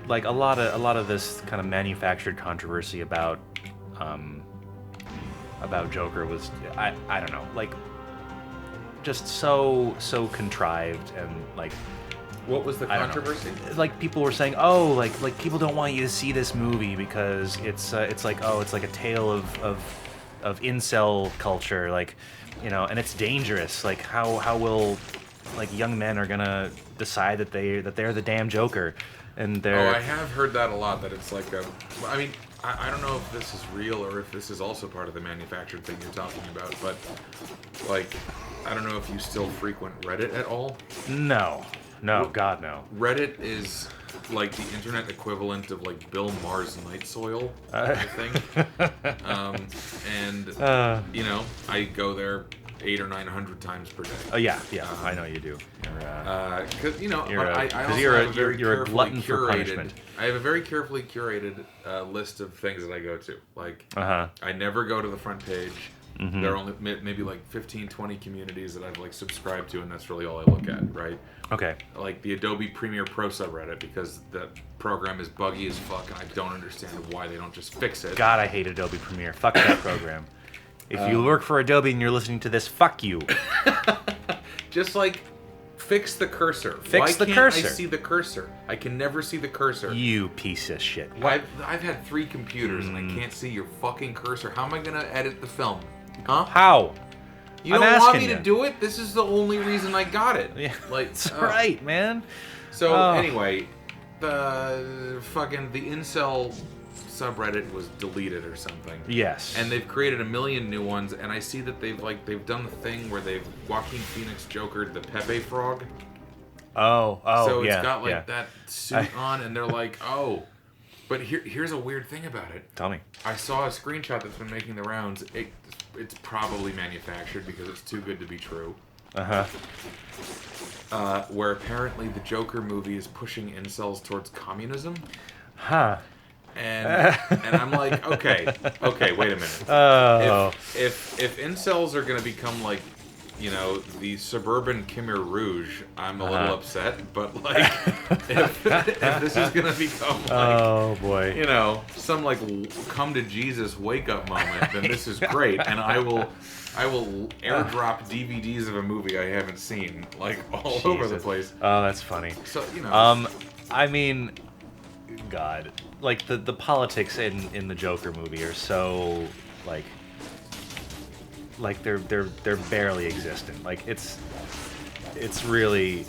Like a lot of this kind of manufactured controversy about Joker was I don't know, like just so contrived, and like What was the controversy? Like people were saying, oh, like people don't want you to see this movie because it's like a tale of incel culture, like, and it's dangerous. Like how will like young men are gonna decide that they're the damn Joker, and they're. Oh, I have heard that a lot. That it's like I mean, I don't know if this is real or if this is also part of the manufactured thing you're talking about, but like I don't know if you still frequent Reddit at all. No, God no. Reddit is like the internet equivalent of like Bill Maher's Night Soil, I think. I go there 800 or 900 times per day. Oh yeah, I know you do. Because you're a glutton for punishment. I have a very carefully curated list of things that I go to. Like, I never go to the front page. Mm-hmm. There are only maybe like 15, 20 communities that I've like subscribed to, and that's really all I look at, right? Okay. Like the Adobe Premiere Pro subreddit, because the program is buggy as fuck, and I don't understand why they don't just fix it. God, I hate Adobe Premiere. Fuck that program. If you work for Adobe and you're listening to this, fuck you. Just like fix the cursor. Why can't I see the cursor? I can never see the cursor. You piece of shit. I've had 3 computers and I can't see your fucking cursor. How am I gonna edit the film? Huh? How? You don't want me to do it? This is the only reason I got it. Yeah, like, that's right, man. So anyway, the incel subreddit was deleted or something. Yes. And they've created a million new ones, and I see that they've done the thing where they've Joaquin Phoenix Jokered the Pepe Frog. Oh, so yeah. it's got like that suit on, and they're like, oh. But here's a weird thing about it. Tell me. I saw a screenshot that's been making the rounds. It's probably manufactured because it's too good to be true. Where apparently the Joker movie is pushing incels towards communism. Huh. And I'm like, okay, wait a minute. Oh. If incels are gonna become like, the suburban Khmer Rouge, I'm a little upset. But like, if this is gonna become like, oh boy, some like come to Jesus wake up moment, then this is great, and I will airdrop DVDs of a movie I haven't seen like all over the place. Oh, that's funny. So I mean, God. like the politics in the Joker movie are so like they're barely existent. Like it's really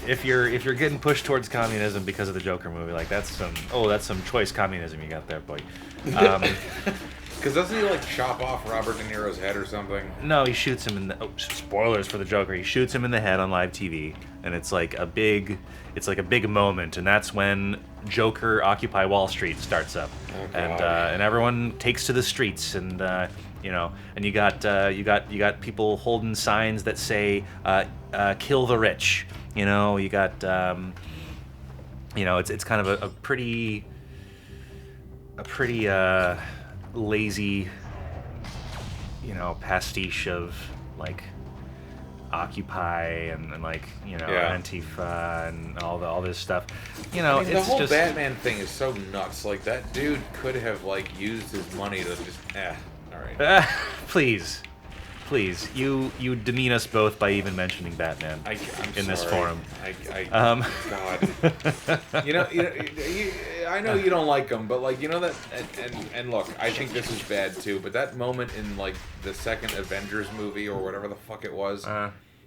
if you're getting pushed towards communism because of the Joker movie, like that's some choice communism you got there, boy. Because doesn't he like chop off Robert De Niro's head or something? No, he shoots him in the. Oh, spoilers for the Joker. He shoots him in the head on live TV, and it's like a big moment, and that's when Joker Occupy Wall Street starts up, Oh, and everyone takes to the streets, and and you got people holding signs that say "Kill the rich." You got it's kind of a pretty lazy, pastiche of like Occupy and like Antifa and all this stuff. I mean, the it's whole just Batman thing is so nuts. Like that dude could have like used his money to just all right. please, you demean us both by even mentioning Batman I'm in this sorry. forum. God. I know you don't like him, but like that, and look, I think this is bad too. But that moment in like the second Avengers movie or whatever the fuck it was,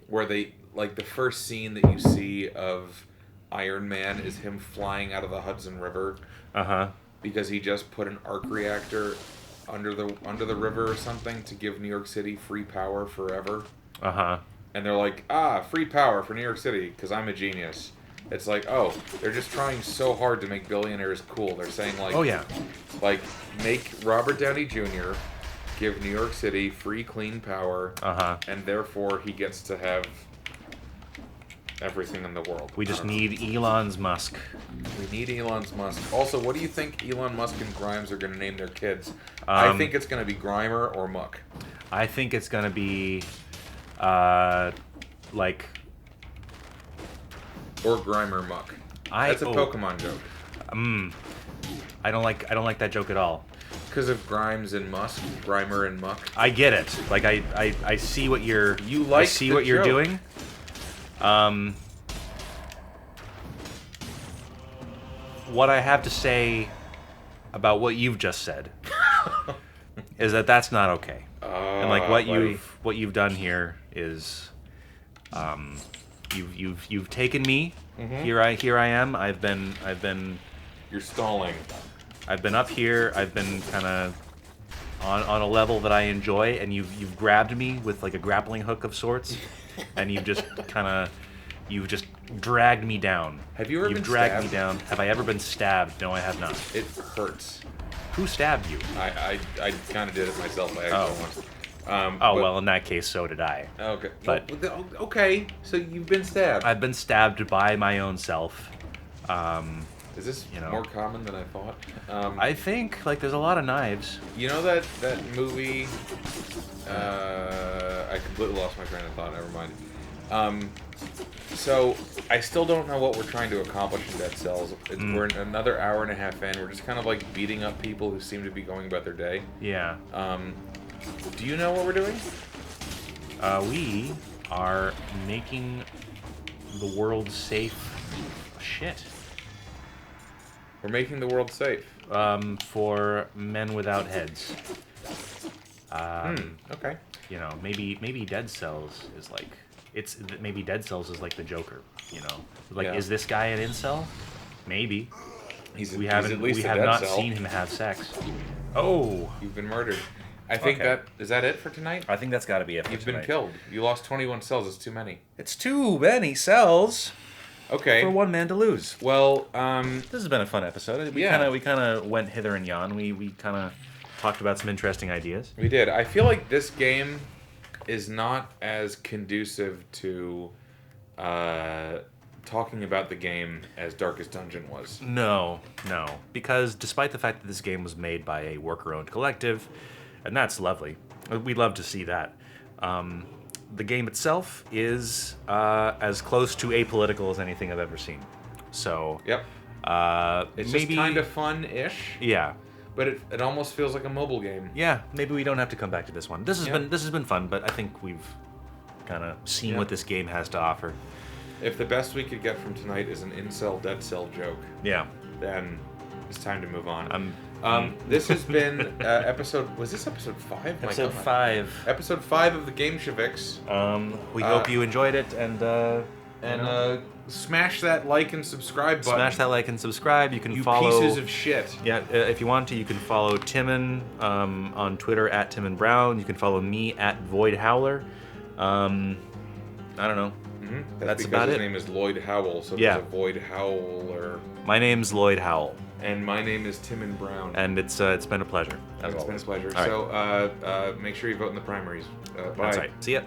where they like the first scene that you see of Iron Man is him flying out of the Hudson River, because he just put an arc reactor under the river or something to give New York City free power forever. And they're like, free power for New York City because I'm a genius. It's like, oh, they're just trying so hard to make billionaires cool. They're saying like, oh yeah, like make Robert Downey Jr. give New York City free clean power, and therefore he gets to have everything in the world. we just need Elon Musk. We need Elon Musk. Also, what do you think Elon Musk and Grimes are going to name their kids? I think it's going to be Grimer or Muck. I think it's gonna be like Or Grimer Muck. That's a Pokemon joke. I don't like that joke at all. Because of Grimes and Musk, Grimer and Muck. I get it. Like I see what you're like I see the what you're joke. doing. What I have to say about what you've just said is that that's not okay. And like what you've done here is you've taken me. Here I am. I've been You're stalling. I've been up here. I've been kind of on a level that I enjoy, and you've grabbed me with like a grappling hook of sorts, and you've just dragged me down. Have you ever You've been dragged stabbed? me down. Have I ever been stabbed? No, I have not. It hurts. Who stabbed you? I kind of did it myself. I actually once. Well, in that case, so did I. Okay. But- okay, so you've been stabbed. I've been stabbed by my own self. Is this more common than I thought? I think like there's a lot of knives. You know that movie? I completely lost my train of thought. Never mind. So I still don't know what we're trying to accomplish in Dead Cells. We're another hour and a half in. We're just kind of like beating up people who seem to be going about their day. Yeah. Do you know what we're doing? We are making the world safe. Shit. We're making the world safe. For men without heads. Okay. Maybe Dead Cells is like maybe Dead Cells is like the Joker. Like Yeah. is this guy an incel? Maybe. He's We at have least a dead not cell. seen him have sex. Oh, You've been murdered. I think Okay. is that it for tonight? I think that's got to be it. You've been killed. You lost 21 cells. It's too many. It's too many cells Okay. for one man to lose. Well, This has been a fun episode. We Yeah. kind of went hither and yon. We kind of talked about some interesting ideas. we did. I feel like this game is not as conducive to talking about the game as Darkest Dungeon was. No, because despite the fact that this game was made by a worker-owned collective, and that's lovely, we love to see that. The game itself is as close to apolitical as anything I've ever seen. So, Yep. It's maybe just kind of fun-ish, yeah, but it almost feels like a mobile game. yeah. Maybe we don't have to come back to this one. This has Yeah. been fun, but I think we've kind of seen Yeah. what this game has to offer. If the best we could get from tonight is an incel dead cell joke, Yeah. then it's time to move on. I'm This has been episode. Was this episode 5? Episode 5. Episode 5 of the Gamesheviks. We hope you enjoyed it, and Smash that like and subscribe button. smash that like and subscribe. You can You follow. pieces of shit. Yeah, if you want to, you can follow Timon on Twitter at Timon Brown. You can follow me at Void Howler. I don't know. Mm-hmm. That's because about his it. name is Lloyd Howell, so Yeah. there's a Void Howler. My name's Lloyd Howell, And my name is Timon Brown. and it's been a pleasure. As It's been a always. pleasure. All right. So make sure you vote in the primaries. Bye. That's right. See ya.